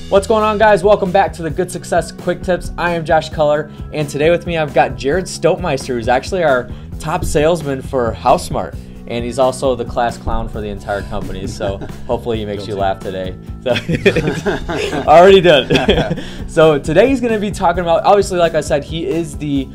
What's going on, guys? Welcome back to the Good Success Quick Tips. I am Josh Culler, and today with me I've got Jared Stopmeister, who's actually our top salesman for HouseSmart, and he's also the class clown for the entire company, so hopefully he makes you laugh today. So already done. So today he's going to be talking about, obviously, like I said, he is the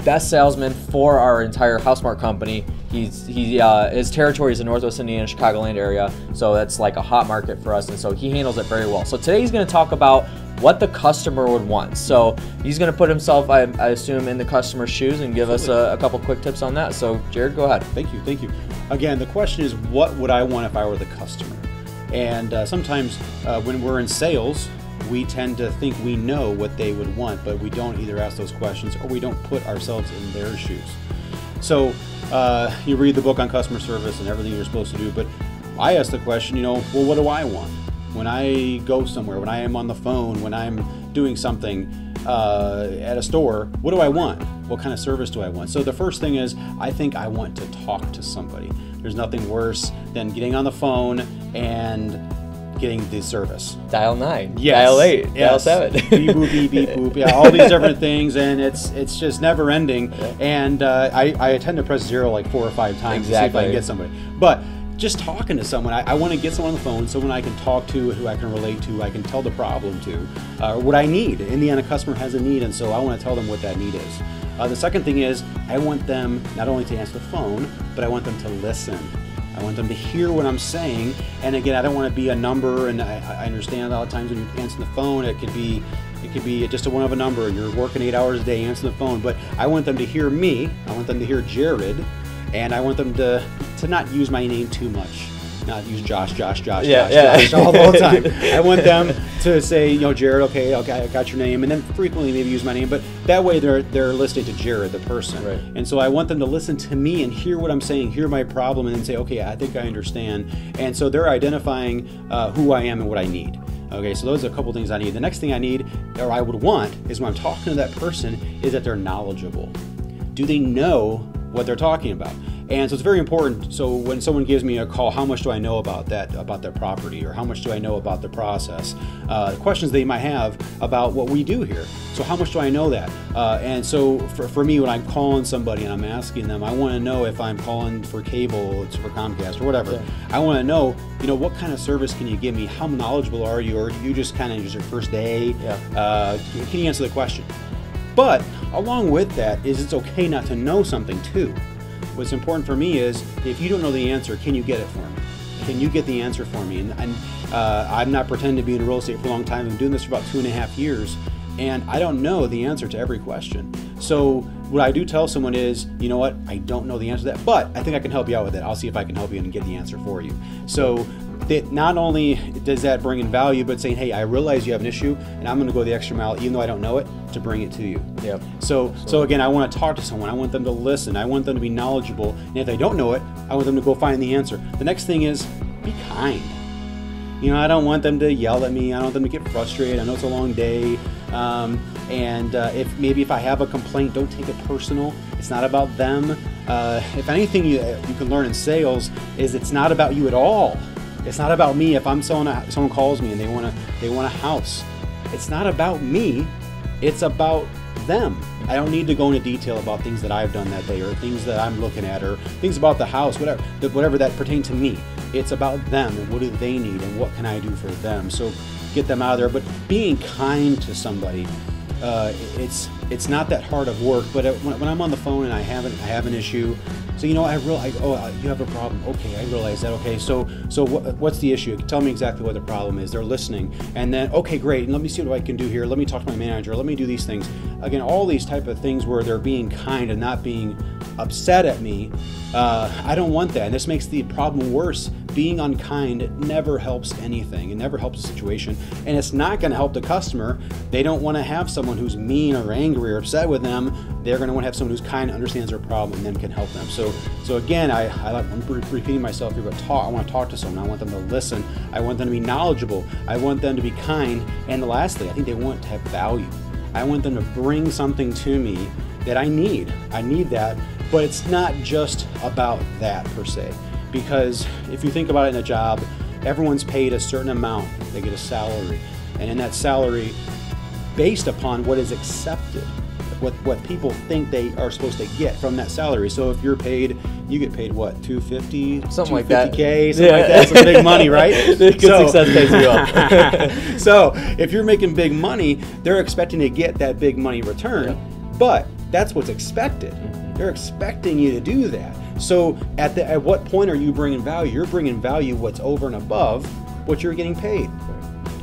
best salesman for our entire HouseSmart company. His territory is in Northwest Indiana, Chicagoland area, so that's like a hot market for us, and so he handles it very well. So today he's going to talk about what the customer would want. So he's going to put himself, I assume, in the customer's shoes and give us a couple quick tips on that. So Jared, go ahead. Thank you. Again, the question is, what would I want if I were the customer? And sometimes when we're in sales, we tend to think we know what they would want, but we don't either ask those questions or we don't put ourselves in their shoes. So you read the book on customer service and everything you're supposed to do, but I ask the question, well, what do I want? When I go somewhere, when I am on the phone, when I'm doing something at a store, what do I want? What kind of service do I want? So the first thing is, I think I want to talk to somebody. There's nothing worse than getting on the phone and getting the service. Dial 9, yes. Dial 8, yes. Dial 7. Beep boop, beep beep boop. Yeah, all these different things, and it's just never ending. Yeah. And I tend to press 0 like 4 or 5 times to see if I can get somebody. But just talking to someone, I want to get someone on the phone, someone I can talk to, who I can relate to, I can tell the problem to, what I need. In the end, a customer has a need, and so I want to tell them what that need is. The second thing is, I want them not only to answer the phone, but I want them to listen. I want them to hear what I'm saying. And again, I don't want to be a number, and I understand a lot of times when you answer the phone, it could be just a one of a number, and you're working 8 hours a day answering the phone. But I want them to hear me, I want them to hear Jared, and I want them to not use my name too much. Not use Josh all the time. I want them to say, Jared, okay, I got your name, and then frequently maybe use my name, but that way they're listening to Jared, the person. Right. And so I want them to listen to me and hear what I'm saying, hear my problem, and then say, okay, I think I understand. And so they're identifying who I am and what I need. Okay, so those are a couple things I need. The next thing I need, or I would want, is when I'm talking to that person, is that they're knowledgeable. Do they know what they're talking about? And so it's very important. So when someone gives me a call, how much do I know about their property, or how much do I know about the process? Questions they might have about what we do here. So how much do I know that? And so for me, when I'm calling somebody and I'm asking them, I want to know if I'm calling for cable, it's for Comcast or whatever. Yeah. I want to know, what kind of service can you give me? How knowledgeable are you? Or you just kind of use your first day? Yeah. Can you answer the question? But along with that is, it's okay not to know something too. What's important for me is, if you don't know the answer, can you get it for me? Can you get the answer for me? And I'm not pretending to be in real estate for a long time. I've been doing this for about 2.5 years, and I don't know the answer to every question. So what I do tell someone is, you know what, I don't know the answer to that, but I think I can help you out with it. I'll see if I can help you and get the answer for you. So that not only does that bring in value, but saying, hey, I realize you have an issue, and I'm going to go the extra mile, even though I don't know it, to bring it to you. Yep. So again, I want to talk to someone. I want them to listen. I want them to be knowledgeable. And if they don't know it, I want them to go find the answer. The next thing is, be kind. I don't want them to yell at me. I don't want them to get frustrated. I know it's a long day. If I have a complaint, don't take it personal. It's not about them. If anything you can learn in sales is, it's not about you at all. It's not about me. If I'm someone calls me and they want a house, it's not about me. It's about them. I don't need to go into detail about things that I've done that day, or things that I'm looking at, or things about the house, whatever that pertain to me. It's about them and what do they need and what can I do for them. So get them out of there. But being kind to somebody, it's not that hard of work. But when I'm on the phone and I have an issue, so I realize, you have a problem. Okay, I realize that. Okay, so what's the issue? Tell me exactly what the problem is. They're listening, and then okay, great. And let me see what I can do here. Let me talk to my manager. Let me do these things. Again, all these type of things where they're being kind and not being upset at me. I don't want that, and this makes the problem worse. Being unkind never helps anything. It never helps the situation, and it's not going to help the customer. They don't want to have someone who's mean or angry or upset with them. They're going to want to have someone who's kind, understands their problem, and then can help them. So again, I'm repeating myself here, but I want to talk to someone. I want them to listen. I want them to be knowledgeable. I want them to be kind. And lastly, I think they want to have value. I want them to bring something to me that I need. I need that, but it's not just about that per se. Because if you think about it in a job, everyone's paid a certain amount. They get a salary. and in that salary based upon what is accepted, what people think they are supposed to get from that salary. So if you're paid, you get paid what, 250, something like that, $250K, something like that. Some big money, right? Good success pays you up. So if you're making big money, they're expecting to get that big money return, but that's what's expected. They're expecting you to do that. So at what point are you bringing value? You're bringing value what's over and above what you're getting paid.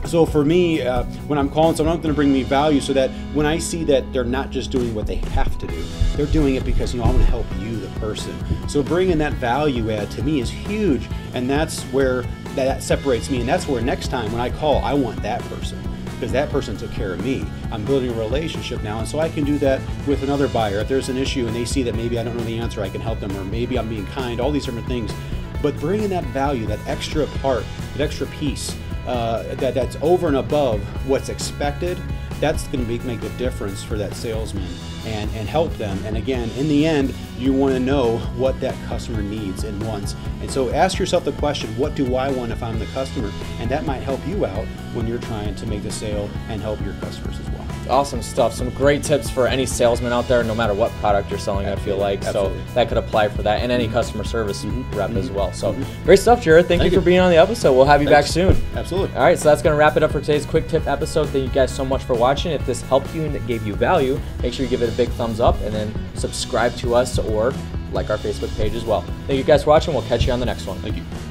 So for me, when I'm calling someone, I'm going to bring me value so that when I see that they're not just doing what they have to do, they're doing it because, I want to help you, the person. So bringing that value add to me is huge, and that's where that separates me. And that's where next time when I call, I want that person, because that person took care of me. I'm building a relationship now, and so I can do that with another buyer. If there's an issue and they see that maybe I don't know the answer, I can help them, or maybe I'm being kind, all these different things. But bringing that value, that extra part, that extra piece, that's over and above what's expected, that's going to make the difference for that salesman and help them. And again, in the end, you want to know what that customer needs and wants. And so ask yourself the question, what do I want if I'm the customer? And that might help you out when you're trying to make the sale and help your customers as well. Awesome stuff. Some great tips for any salesman out there, no matter what product you're selling, I feel like. Absolutely. So that could apply for that, and any customer service rep as well. So great stuff, Jared. Thank you for being on the episode. We'll have you back soon. Absolutely. All right, so that's going to wrap it up for today's quick tip episode. Thank you guys so much for watching. If this helped you and gave you value, make sure you give it a big thumbs up and then subscribe to us or like our Facebook page as well. Thank you guys for watching. We'll catch you on the next one. Thank you.